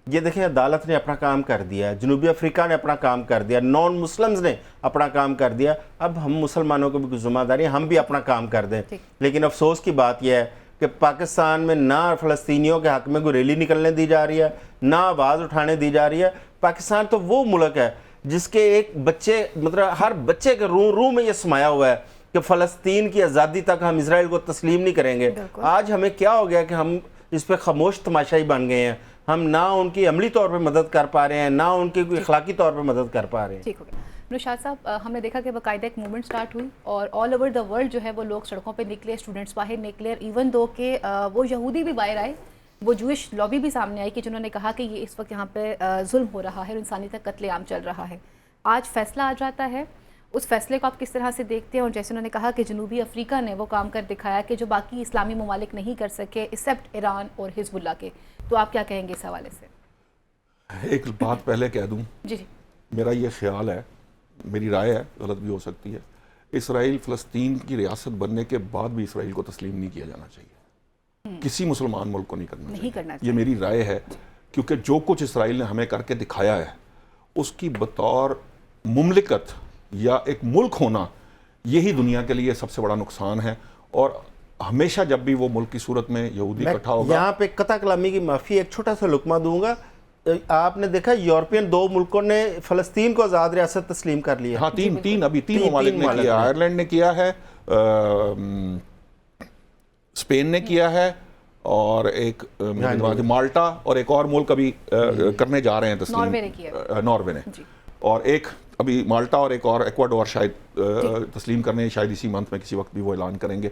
یہ دیکھیں عدالت نے اپنا کام کر دیا, جنوبی افریقہ نے اپنا کام کر دیا, نان مسلمز نے اپنا کام کر دیا. اب ہم مسلمانوں کو بھی ذمہ داری ہے, ہم بھی اپنا کام کر دیں. لیکن افسوس کی بات یہ ہے کہ پاکستان میں نہ فلسطینیوں کے حق میں کوئی ریلی نکلنے دی جا رہی ہے, نہ آواز اٹھانے دی جا رہی ہے. پاکستان تو وہ ملک ہے جس کے ایک بچے, مطلب ہر بچے کے روح میں یہ سمایا ہوا ہے کہ فلسطین کی آزادی تک ہم اسرائیل کو تسلیم نہیں کریں گے. آج ہمیں کیا ہو گیا کہ ہم اس پہ خاموش تماشائی بن گئے ہیں, ہم نہ ان کی عملی طور پہ مدد کر پا رہے ہیں, نہ ان کی کوئی اخلاقی طور پہ مدد کر پا رہے ہیں. ٹھیک ہو گیا. نشاط صاحب، ہم نے دیکھا کہ باقاعدہ ایک موومنٹ سٹارٹ ہوئی اور آل اوور دا ورلڈ جو ہے وہ لوگ سڑکوں پہ نکلے، اسٹوڈنٹس باہر نکلے، ایون دو کہ وہ یہودی بھی باہر آئے، وہ جوئش لابی بھی سامنے آئی کہ جنہوں نے کہا کہ یہ اس وقت یہاں پہ ظلم ہو رہا ہے اور انسانیت کا قتل عام چل رہا ہے. آج فیصلہ آ جاتا ہے، اس فیصلے کو آپ کس طرح سے دیکھتے ہیں؟ اور جیسے انہوں نے کہا کہ جنوبی افریقہ نے وہ کام کر دکھایا کہ جو باقی اسلامی ممالک نہیں کر سکے ایکسیپٹ ایران اور حزب اللہ کے، تو آپ کیا کہیں گے اس حوالے سے؟ ایک بات پہلے کہہ دوں، جی میرا یہ خیال ہے، میری رائے ہے، غلط بھی ہو سکتی ہے، اسرائیل فلسطین کی ریاست بننے کے بعد بھی اسرائیل کو تسلیم نہیں کیا جانا چاہیے. کسی مسلمان ملک کو نہیں کرنا چاہیے. یہ میری رائے ہے، کیونکہ جو کچھ اسرائیل نے ہمیں کر کے دکھایا ہے اس کی بطور مملکت یا ایک ملک ہونا، یہی دنیا کے لیے سب سے بڑا نقصان ہے. اور ہمیشہ جب بھی وہ ملک کی صورت میں یہودی اکٹھا ہوگا. یہاں پہ قطع کلامی کی معافی، ایک چھوٹا سا لقمہ دوں گا. آپ نے دیکھا یورپین 2 ملکوں نے فلسطین کو آزاد ریاست تسلیم کر لیا. ہاں، تین ممالک نے کیا. آئرلینڈ نے کیا ہے، اسپین نے کیا ہے، اور ایک مالٹا، اور ایک اور ملک ابھی کرنے جا رہے ہیں تسلیم، ناروے نے. اور ایک ابھی مالٹا اور ایک اور ایکواڈور شاید تسلیم کرنے، شاید اسی منتھ میں کسی وقت بھی وہ اعلان کریں گے.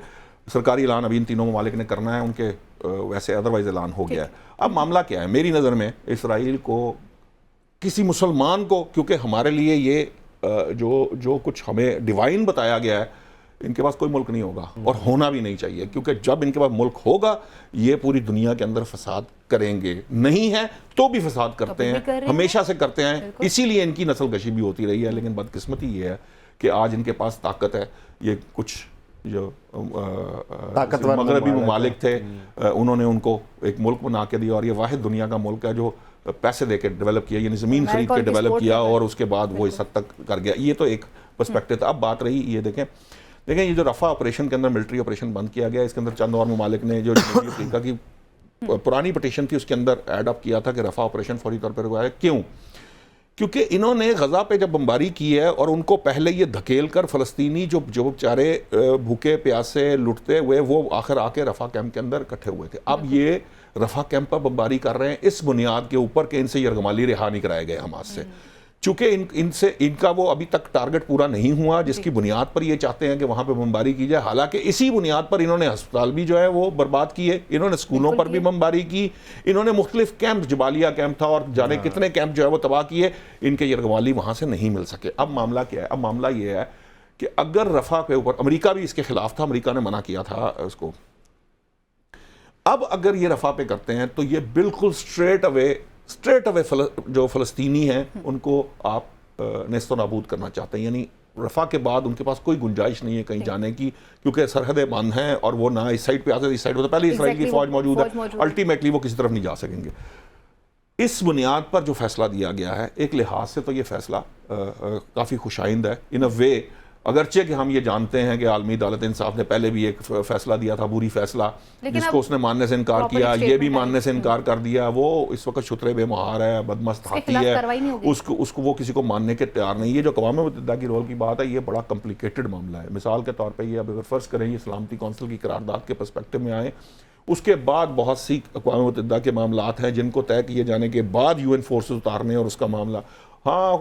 سرکاری اعلان ابھی ان تینوں ممالک نے کرنا ہے، ان کے ویسے ادروائز اعلان ہو گیا ہے. اب معاملہ کیا ہے میری نظر میں؟ اسرائیل کو، کسی مسلمان کو، کیونکہ ہمارے لیے یہ جو کچھ ہمیں ڈیوائن بتایا گیا ہے، ان کے پاس کوئی ملک نہیں ہوگا اور ہونا بھی نہیں چاہیے. کیونکہ جب ان کے پاس ملک ہوگا یہ پوری دنیا کے اندر فساد کریں گے. نہیں ہے تو بھی فساد کرتے ہیں، ہمیشہ سے کرتے ہیں، اسی لیے ان کی نسل کشی بھی ہوتی رہی ہے. لیکن بدقسمتی یہ ہے کہ آج ان کے پاس طاقت ہے. یہ کچھ جو مغربی ممالک تھے انہوں نے ان کو ایک ملک بنا کے دیا، اور یہ واحد دنیا کا ملک ہے جو پیسے دے کے ڈیولپ کیا، یعنی زمین خرید کے ڈیولپ کیا، اور اس کے بعد وہ اس حد تک کر گیا. یہ تو ایک پرسپیکٹو تھا. اب بات رہی یہ دیکھیں یہ جو رفح آپریشن کے اندر ملٹری آپریشن بند کیا گیا، اس کے اندر چند اور ممالک نے جو جنوبی افریقہ کی پرانی پٹیشن تھی اس کے اندر ایڈ اپ کیا تھا کہ رفح آپریشن فوری طور پر رکوایا. کیوں؟ کیونکہ انہوں نے غزہ پہ جب بمباری کی ہے اور ان کو پہلے یہ دھکیل کر فلسطینی جو بیچارے بھوکے پیاسے لٹتے ہوئے وہ آخر آ کے رفح کیمپ کے اندر اکٹھے ہوئے تھے. اب یہ رفح کیمپ پر بمباری کر رہے ہیں اس بنیاد کے اوپر کہ ان سے یرغمالی رہا نہیں کرائے گئے حماس سے. چونکہ ان کا وہ ابھی تک ٹارگٹ پورا نہیں ہوا جس کی بنیاد پر یہ چاہتے ہیں کہ وہاں پہ بمباری کی جائے. حالانکہ اسی بنیاد پر انہوں نے ہسپتال بھی جو ہے وہ برباد کیے، انہوں نے اسکولوں پر بھی بمباری کی، انہوں نے مختلف کیمپ، جبالیہ کیمپ تھا اور جانے کتنے کیمپ جو ہے وہ تباہ کیے. ان کے یرغمالی وہاں سے نہیں مل سکے. اب معاملہ کیا ہے؟ اب معاملہ یہ ہے کہ اگر رفح کے اوپر، امریکہ بھی اس کے خلاف تھا، امریکہ نے منع کیا تھا اس کو. اب اگر یہ رفح پہ کرتے ہیں تو یہ بالکل اسٹریٹ اوے جو فلسطینی ہیں ان کو آپ نیست و نابود کرنا چاہتے ہیں. یعنی رفح کے بعد ان کے پاس کوئی گنجائش نہیں ہے کہیں جانے کی، کیونکہ سرحدیں بند ہیں اور وہ نہ اس سائڈ پہ آتے اس سائڈ پہ، پہلے اسرائیل کی فوج موجود ہے، الٹیمیٹلی وہ کسی طرف نہیں جا سکیں گے. اس بنیاد پر جو فیصلہ دیا گیا ہے، ایک لحاظ سے تو یہ فیصلہ کافی خوش آئند ہے ان اے وے، اگرچہ کہ ہم یہ جانتے ہیں کہ عالمی عدالت انصاف نے پہلے بھی ایک فیصلہ دیا تھا، بری فیصلہ، جس کو اس نے ماننے سے انکار کیا، یہ بھی ماننے سے انکار کر دیا. وہ اس وقت شترے بے مہار ہے، بدمست ہاتھی ہے، اس کو وہ کسی کو ماننے کے تیار نہیں. یہ جو اقوام متحدہ کی رول کی بات ہے، یہ بڑا کمپلیکیٹڈ معاملہ ہے. مثال کے طور پہ یہ اب اگر فرض کریں یہ سلامتی کونسل کی قرارداد کے پرسپیکٹو میں آئیں، اس کے بعد بہت سی اقوام متحدہ کے معاملات ہیں جن کو طے کیے جانے کے بعد یو این فورسز اتارنے اور اس کا معاملہ، ہاں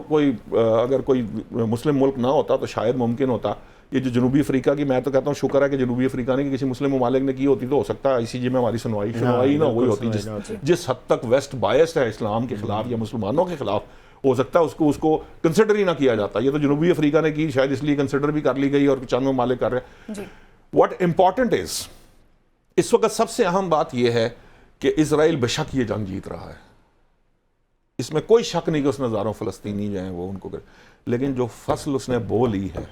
اگر کوئی مسلم ملک نہ ہوتا تو شاید ممکن ہوتا. یہ جو جنوبی افریقہ کی، میں تو کہتا ہوں شکر ہے کہ جنوبی افریقہ نے کسی مسلم ممالک نے کی ہوتی تو ہو سکتا ہے آئی سی جی میں ہماری سنوائی نہ ہوئی ہوتی. جس حد تک ویسٹ بائس ہے اسلام کے خلاف یا مسلمانوں کے خلاف، ہو سکتا ہے اس کو کنسیڈر ہی نہ کیا جاتا. یہ تو جنوبی افریقہ نے کی، شاید اس لیے کنسیڈر بھی کر لی گئی اور چند ممالک کر رہے ہیں. واٹ امپورٹنٹ از، اس وقت سب سے اہم بات یہ ہے کہ اسرائیل بے شک یہ جنگ جیت رہا ہے، اس میں کوئی شک نہیں کہ اس نے ہزاروں فلسطینی جو ہیں وہ ان کو لیکن جو فصل اس نے بو لی ہے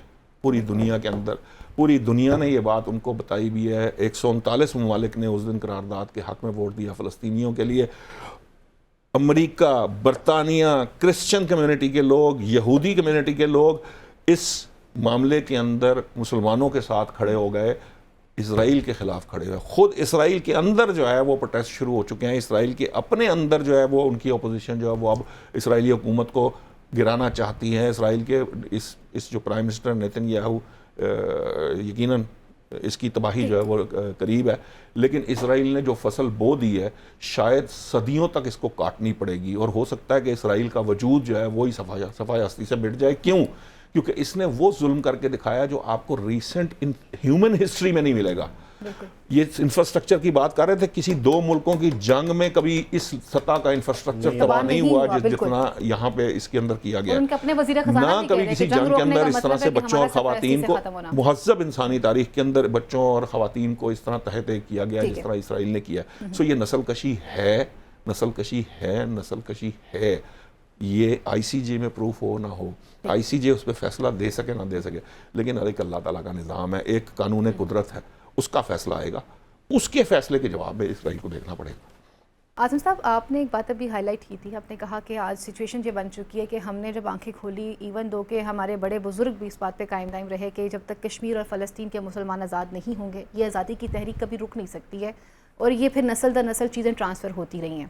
پوری دنیا کے اندر، پوری دنیا نے یہ بات ان کو بتائی بھی ہے. 139 ممالک نے اس دن قرارداد کے حق میں ووٹ دیا فلسطینیوں کے لیے. امریکہ، برطانیہ، کرسچن کمیونٹی کے لوگ، یہودی کمیونٹی کے لوگ اس معاملے کے اندر مسلمانوں کے ساتھ کھڑے ہو گئے، اسرائیل کے خلاف کھڑے ہوئے. خود اسرائیل کے اندر جو ہے وہ پروٹیسٹ شروع ہو چکے ہیں. اسرائیل کے اپنے اندر جو ہے وہ ان کی اپوزیشن جو ہے وہ اب اسرائیلی حکومت کو گرانا چاہتی ہے. اسرائیل کے اس جو پرائم منسٹر نیتن یاہو یقیناً اس کی تباہی جو ہے وہ قریب ہے، لیکن اسرائیل نے جو فصل بو دی ہے شاید صدیوں تک اس کو کاٹنی پڑے گی، اور ہو سکتا ہے کہ اسرائیل کا وجود جو ہے وہی صفحہ ہستی سے مٹ جائے۔ کیوں؟ کیونکہ اس نے وہ ظلم کر کے دکھایا جو آپ کو ریسنٹ ہیومن ہسٹری میں نہیں ملے گا۔ یہ انفراسٹرکچر کی بات کر رہے تھے، کسی دو ملکوں کی جنگ میں کبھی اس سطح کا انفراسٹرکچر تباہ نہیں ہوا جتنا یہاں پہ اس کے اندر کیا گیا، نہ کبھی کسی جنگ کے اندر اس طرح سے بچوں اور خواتین کو، مہذب انسانی تاریخ کے اندر بچوں اور خواتین کو اس طرح تحت کیا گیا جس طرح اسرائیل نے کیا۔ سو یہ نسل کشی ہے، نسل کشی ہے، نسل کشی ہے۔ یہ آئی سی جے میں پروف ہو نہ ہو، آئی سی جے اس پہ فیصلہ دے سکے نہ دے سکے، لیکن ایک اللہ تعالیٰ کا نظام ہے، ایک قانون قدرت ہے، اس کا فیصلہ آئے گا، اس کے فیصلے کے جواب میں اسرائیل کو دیکھنا پڑے گا۔ اعظم صاحب، آپ نے ایک بات ابھی ہائی لائٹ کی تھی، آپ نے کہا کہ آج سچویشن یہ بن چکی ہے کہ ہم نے جب آنکھیں کھولی، ایون دو کہ ہمارے بڑے بزرگ بھی اس بات پہ قائم دائم رہے کہ جب تک کشمیر اور فلسطین کے مسلمان آزاد نہیں ہوں گے یہ آزادی کی تحریک کبھی رک نہیں سکتی ہے، اور یہ پھر نسل در نسل چیزیں ٹرانسفر ہوتی رہی ہیں۔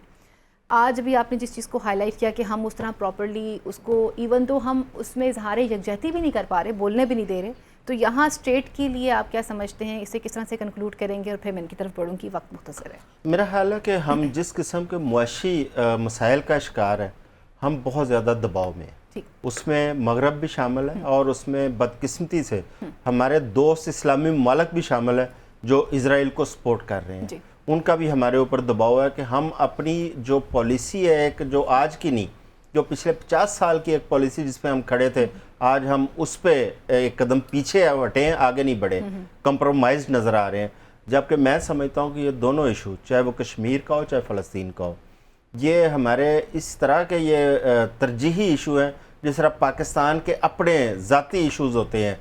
آج بھی آپ نے جس چیز کو ہائی لائٹ کیا کہ ہم اس طرح پراپرلی اس کو، ایون دو ہم اس میں اظہار یکجہتی بھی نہیں کر پا رہے، بولنے بھی نہیں دے رہے، تو یہاں اسٹیٹ کے لیے آپ کیا سمجھتے ہیں، اسے کس طرح سے کنکلوڈ کریں گے؟ اور پھر میں ان کی طرف بڑھوں کی، وقت مختصر ہے۔ میرا خیال ہے کہ ہم جس قسم کے معاشی مسائل کا شکار ہیں، ہم بہت زیادہ دباؤ میں ہیں، اس میں مغرب بھی شامل ہے، اور اس میں بدقسمتی سے ہمارے دوست اسلامی ممالک بھی شامل ہیں جو اسرائیل کو سپورٹ کر رہے ہیں، ان کا بھی ہمارے اوپر دباؤ ہے کہ ہم اپنی جو پالیسی ہے، ایک جو آج کی نہیں، جو پچھلے 50 سال کی ایک پالیسی جس پہ ہم کھڑے تھے، آج ہم اس پہ ایک قدم پیچھے ہٹے ہیں، آگے نہیں بڑھے، کمپرومائزڈ نظر آ رہے ہیں۔ جبکہ میں سمجھتا ہوں کہ یہ دونوں ایشو، چاہے وہ کشمیر کا ہو چاہے فلسطین کا ہو، یہ ہمارے اس طرح کے یہ ترجیحی ایشو ہیں جس طرح پاکستان کے اپنے ذاتی ایشوز ہوتے ہیں۔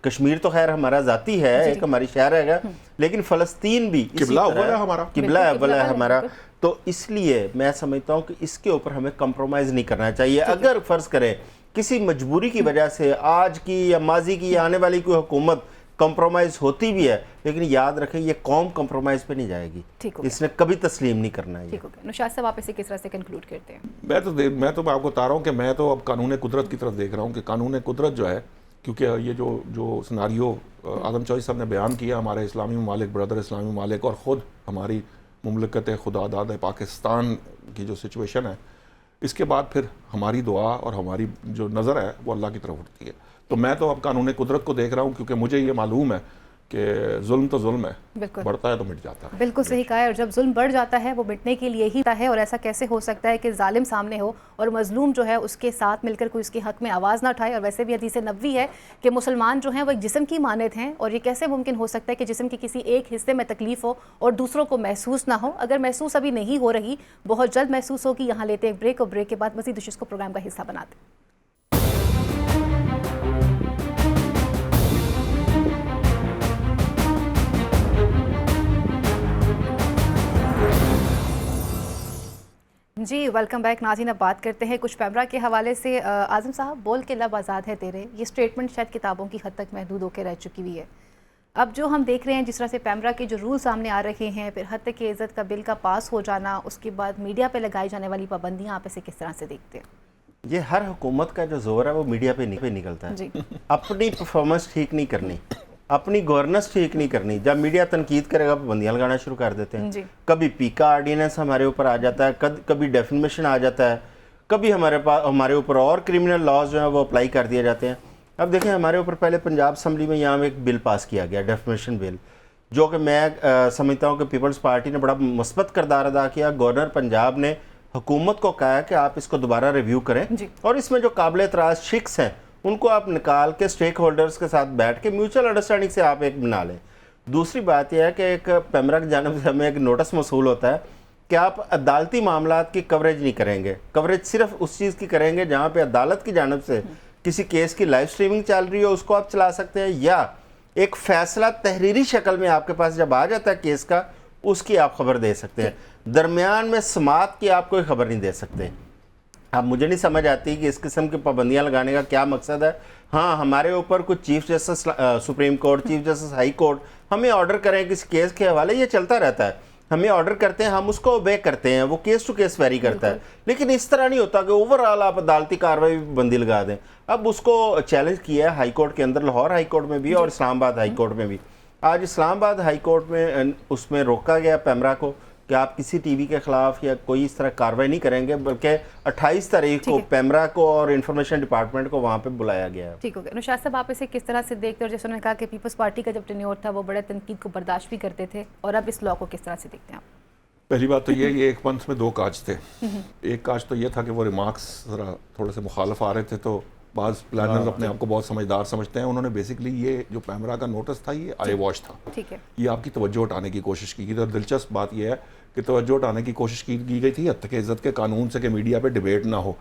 کشمیر تو خیر ہمارا ذاتی ہے، ایک ہماری شہر ہے، لیکن فلسطین بھی قبلہ اول ہے ہمارا، قبلہ اول ہے ہمارا، تو اس لیے میں سمجھتا ہوں کہ اس کے اوپر ہمیں کمپرومائز نہیں کرنا چاہیے۔ اگر فرض کریں کسی مجبوری کی وجہ سے آج کی یا ماضی کی یا آنے والی کوئی حکومت کمپرومائز ہوتی بھی ہے، لیکن یاد رکھیں یہ قوم کمپرومائز پہ نہیں جائے گی، اس نے کبھی تسلیم نہیں کرنا ہے۔ نشاط صاحب، آپ اسے کس طرح سے کنکلوڈ کرتے ہیں؟ میں تو آپ کو بتا رہا ہوں کہ میں تو اب قانون قدرت کی طرف دیکھ رہا ہوں کہ قانون قدرت جو ہے، کیونکہ یہ جو سناریو اعظم چوہدری صاحب نے بیان کیا، ہمارے اسلامی ممالک، بردر اسلامی ممالک، اور خود ہماری مملکت خدا داد پاکستان کی جو سچویشن ہے، اس کے بعد پھر ہماری دعا اور ہماری جو نظر ہے وہ اللہ کی طرف اٹھتی ہے۔ تو میں تو اب قانون قدرت کو دیکھ رہا ہوں، کیونکہ مجھے یہ معلوم ہے کہ ظلم تو ظلم ہے، بڑھتا ہے تو مٹ جاتا ہے۔ بالکل صحیح کہا ہے، اور جب ظلم بڑھ جاتا ہے وہ مٹنے کے لیے ہی ہے، اور ایسا کیسے ہو سکتا ہے کہ ظالم سامنے ہو اور مظلوم جو ہے اس کے ساتھ مل کر کوئی اس کے حق میں آواز نہ اٹھائے؟ اور ویسے بھی حدیث نبوی ہے کہ مسلمان جو ہیں وہ ایک جسم کی مانند ہیں، اور یہ کیسے ممکن ہو سکتا ہے کہ جسم کے کسی ایک حصے میں تکلیف ہو اور دوسروں کو محسوس نہ ہو؟ اگر محسوس ابھی نہیں ہو رہی، بہت جلد محسوس ہوگی۔ یہاں لیتے ہیں ایک بریک، اور بریک کے بعد مزید اس کو پروگرام کا حصہ بناتے ہیں۔ جی ویلکم بیک ناظرین، اب بات کرتے ہیں کچھ پیمرا کے حوالے سے۔ اعظم صاحب، بول کے لب آزاد ہے تیرے، یہ سٹیٹمنٹ شاید کتابوں کی حد تک محدود ہو کے رہ چکی ہوئی ہے۔ اب جو ہم دیکھ رہے ہیں جس طرح سے پیمرا کے جو رول سامنے آ رہے ہیں، پھر حد تک عزت کا بل کا پاس ہو جانا، اس کے بعد میڈیا پہ لگائی جانے والی پابندیاں، آپ اسے کس طرح سے دیکھتے ہیں؟ یہ ہر حکومت کا جو زور ہے وہ میڈیا پہ نکلتا ہے۔ اپنی پرفارمنس ٹھیک نہیں کرنی، اپنی گورننس ٹھیک نہیں کرنی، جب میڈیا تنقید کرے گا پابندیاں لگانا شروع کر دیتے ہیں۔ کبھی پیکا آرڈیننس ہمارے اوپر آ جاتا ہے، کبھی ڈیفیمیشن آ جاتا ہے، کبھی ہمارے اوپر اور کرمنل لاز جو ہیں وہ اپلائی کر دیے جاتے ہیں۔ اب دیکھیں ہمارے اوپر پہلے پنجاب اسمبلی میں یہاں ایک بل پاس کیا گیا، ڈیفیمیشن بل، جو کہ میں سمجھتا ہوں کہ پیپلز پارٹی نے بڑا مثبت کردار ادا کیا۔ گورنر پنجاب نے حکومت کو کہا کہ آپ اس کو دوبارہ ریویو کریں، اور اس میں جو قابل اعتراض شکس ہیں ان کو آپ نکال کے سٹیک ہولڈرز کے ساتھ بیٹھ کے میوچل انڈرسٹینڈنگ سے آپ ایک بنا لیں۔ دوسری بات یہ ہے کہ ایک پیمرا کی جانب سے ہمیں ایک نوٹس موصول ہوتا ہے کہ آپ عدالتی معاملات کی کوریج نہیں کریں گے، کوریج صرف اس چیز کی کریں گے جہاں پہ عدالت کی جانب سے کسی کیس کی لائیو سٹریمنگ چل رہی ہو، اس کو آپ چلا سکتے ہیں، یا ایک فیصلہ تحریری شکل میں آپ کے پاس جب آ جاتا ہے کیس کا، اس کی آپ خبر دے سکتے ہیں۔ درمیان میں سماعت کی آپ کوئی خبر نہیں دے سکتے۔ اب مجھے نہیں سمجھ آتی کہ اس قسم کی پابندیاں لگانے کا کیا مقصد ہے۔ ہاں، ہمارے اوپر کچھ chief justice supreme court, chief justice high court ہمیں آرڈر کریں کسی کیس کے حوالے، یہ چلتا رہتا ہے، ہمیں آرڈر کرتے ہیں، ہم اس کو اوبے کرتے ہیں، وہ کیس ٹو کیس ویری کرتا ہے، لیکن اس طرح نہیں ہوتا کہ اوور آل آپ عدالتی کارروائی بندی لگا دیں۔ اب اس کو چیلنج کیا ہے ہائی کورٹ کے اندر، لاہور ہائی کورٹ میں بھی اور اسلام آباد ہائی کورٹ میں بھی۔ آج اسلام آباد ہائی کورٹ میں اس میں روکا گیا پیمرا کو کہ آپ کسی ٹی وی کے خلاف یا کوئی اس طرح کارروائی نہیں کریں گے، بلکہ 28 تاریخ کو پیمرا کو اور انفارمیشن ڈپارٹمنٹ کو وہاں پہ بلایا گیا ہے۔ ٹھیک ہو گیا۔ نوشاد صاحب، آپ اسے کس طرح سے دیکھتے ہیں؟ اور جیسے انہوں نے کہا کہ پیپلز پارٹی کا جب ٹینیور تھا وہ بڑے تنقید کو برداشت بھی کرتے تھے، اور اب اس لا کو کس طرح سے دیکھتے ہیں آپ؟ پہلی بات تو یہ ایک منتھ میں 2 کاج تھے۔ ایک کاج تو یہ تھا کہ وہ ریمارکس ذرا تھوڑے سے مخالف آ رہے تھے، تو بعض پلانرز اپنے آپ کو بہت سمجھدار سمجھتے ہیں، انہوں نے بیسکلی یہ جو پیمرا کا نوٹس تھا یہ آئی واش تھا، ٹھیک ہے، یہ آپ کی توجہ ہٹانے کی کوشش کی گئی۔ اور دلچسپ بات یہ ہے کہ توجہ ہٹانے کی کوشش کی گئی تھی حد تک عزت کے قانون سے کہ میڈیا پہ ڈیبیٹ نہ ہو۔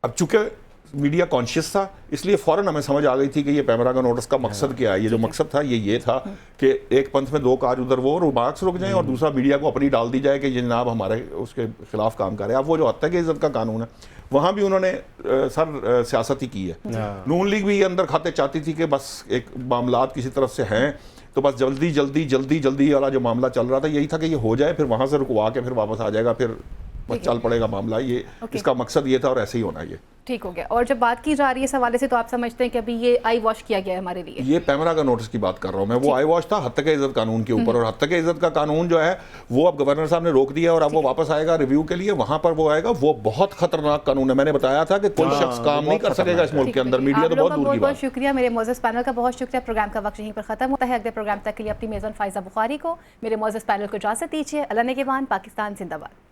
اب چونکہ میڈیا کانشیس تھا، اس لیے فوراً ہمیں سمجھ آ گئی تھی کہ یہ پیمرا کا نوٹس کا مقصد کیا ہے۔ یہ جو مقصد تھا یہ تھا کہ ایک پنتھ میں 2 کاج ادھر وہ ریمارکس رک جائیں، اور دوسرا میڈیا کو اپنی ڈال دی جائے کہ یہ جناب ہمارے اس کے خلاف کام کر رہے ہیں۔ اب وہ جو حد تک عزت کا قانون ہے وہاں بھی انہوں نے سر سیاست ہی کی ہے۔ نون لیگ بھی یہ اندر کھاتے چاہتی تھی کہ بس ایک معاملات کسی طرف سے ہیں تو بس جلدی والا جو معاملہ چل رہا تھا یہی تھا کہ یہ ہو جائے، پھر وہاں سے رکوا کے پھر واپس آ جائے گا، پھر بس چل پڑے گا معاملہ۔ یہ اس کا مقصد یہ تھا اور ایسے ہی ہونا۔ یہ ٹھیک ہو گیا۔ اور جب بات کی جا رہی ہے اس حوالے سے، تو آپ سمجھتے ہیں کہ ابھی یہ آئی واش کیا گیا ہے ہمارے لیے؟ یہ پیمرا کا نوٹس کی بات کر رہا ہوں میں، وہ آئی واش تھا حد تک عزت قانون کے اوپر، اور حد تک عزت کا قانون جو ہے وہ اب گورنر صاحب نے روک دیا، اور اب وہ واپس آئے گا ریویو کے لیے، وہاں پر وہ آئے گا۔ وہ بہت خطرناک قانون ہے، میں نے بتایا تھا کہ کوئی شخص کام نہیں کر سکے گا اس ملک کے اندر، میڈیا تو بہت دور کی بات۔ بہت شکریہ میرے معزز پینل کا، بہت شکریہ۔ پروگرام کا وقت یہیں پر ختم ہوتا ہے۔ اگلے پروگرام تک کے لیے اپنی میزبان فائزہ بخاری کو، میرے معزز پینل کو اجازت دیجیے۔ اللہ نگہبان، پاکستان زندہ باد۔